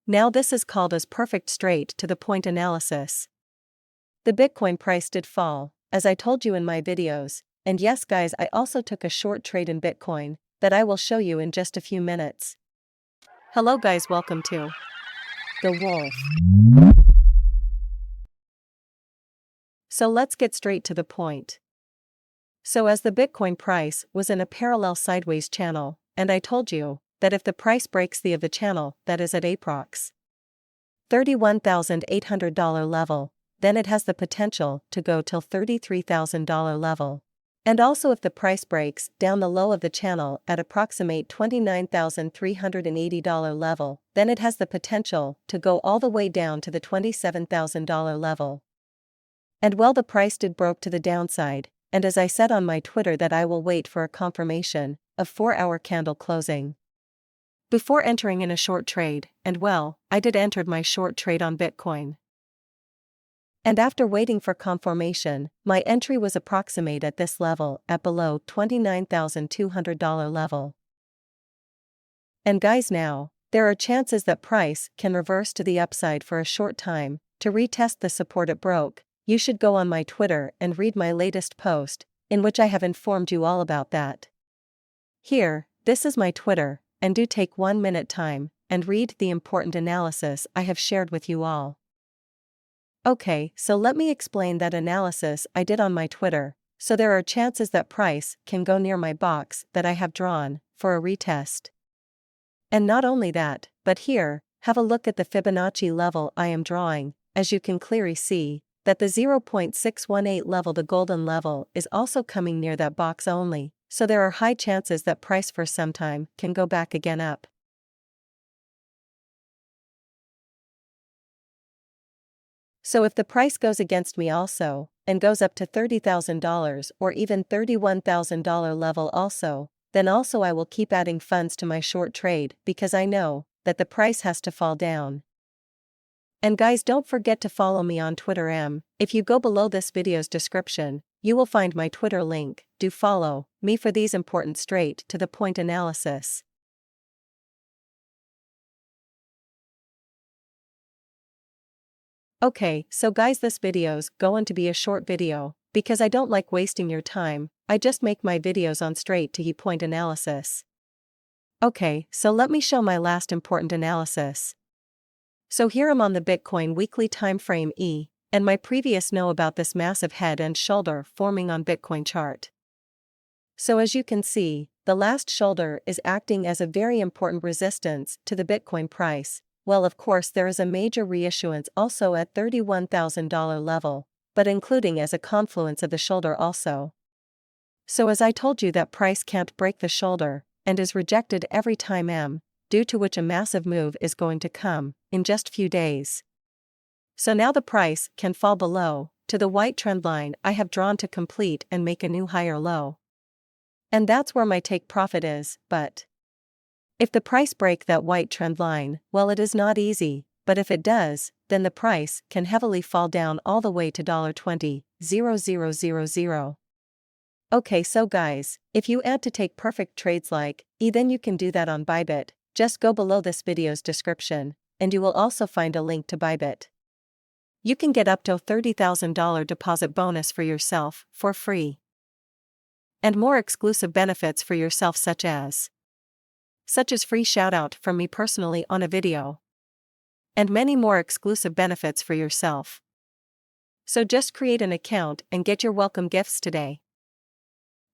Now this is called as perfect straight to the point analysis. The Bitcoin price did fall, as I told you in my videos, and yes guys, I also took a short trade in Bitcoin, that I will show you in just a few minutes. Hello guys, welcome to The Wolf. So let's get straight to the point. So as the Bitcoin price was in a parallel sideways channel, and I told you that if the price breaks the of the channel, that is at approx. $31,800 level, then it has the potential to go till $33,000 level. And also if the price breaks down the low of the channel at approximate $29,380 level, then it has the potential to go all the way down to the $27,000 level. And well, the price did broke to the downside, and as I said on my Twitter that I will wait for a confirmation of 4-hour candle closing before entering in a short trade, and well, I did entered my short trade on Bitcoin. And after waiting for confirmation, my entry was approximate at this level at below $29,200 level. And guys, now, there are chances that price can reverse to the upside for a short time to retest the support it broke. You should go on my Twitter and read my latest post, in which I have informed you all about that. Here, this is my Twitter, and do take 1 minute time and read the important analysis I have shared with you all. Okay, so let me explain that analysis I did on my Twitter. So there are chances that price can go near my box that I have drawn for a retest. And not only that, but here, have a look at the Fibonacci level I am drawing. As you can clearly see, that the 0.618 level, the golden level, is also coming near that box only, so there are high chances that price for some time can go back again up. So if the price goes against me also, and goes up to $30,000 or even $31,000 level also, then also I will keep adding funds to my short trade because I know that the price has to fall down. And guys, don't forget to follow me on Twitter. If you go below this video's description, you will find my Twitter link. Do follow me for these important straight to the point analysis. Okay, so guys, this video's going to be a short video, because I don't like wasting your time. I just make my videos on straight to the point analysis. Okay, so let me show my last important analysis. So here I'm on the Bitcoin weekly time frame E, and my previous know about this massive head and shoulder forming on Bitcoin chart. So as you can see, the last shoulder is acting as a very important resistance to the Bitcoin price. Well, of course there is a major reissuance also at $31,000 level, but including as a confluence of the shoulder also. So as I told you that price can't break the shoulder, and is rejected every time due to which a massive move is going to come in just few days. So now the price can fall below to the white trend line I have drawn to complete and make a new higher low. And that's where my take profit is, but if the price break that white trend line, well, it is not easy, but if it does, then the price can heavily fall down all the way to $20,000. Okay, so guys, if you add to take perfect trades like E, then you can do that on Bybit. Just go below this video's description, and you will also find a link to Bybit. You can get up to $30,000 deposit bonus for yourself for free. And more exclusive benefits for yourself such as free shoutout from me personally on a video. And many more exclusive benefits for yourself. So just create an account and get your welcome gifts today.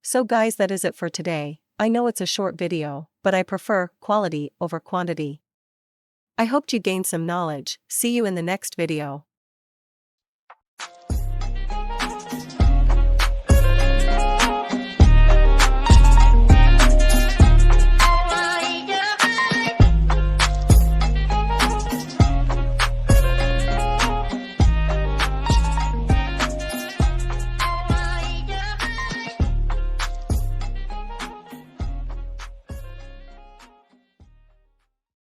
So guys, that is it for today. I know it's a short video, but I prefer quality over quantity. I hoped you gained some knowledge. See you in the next video.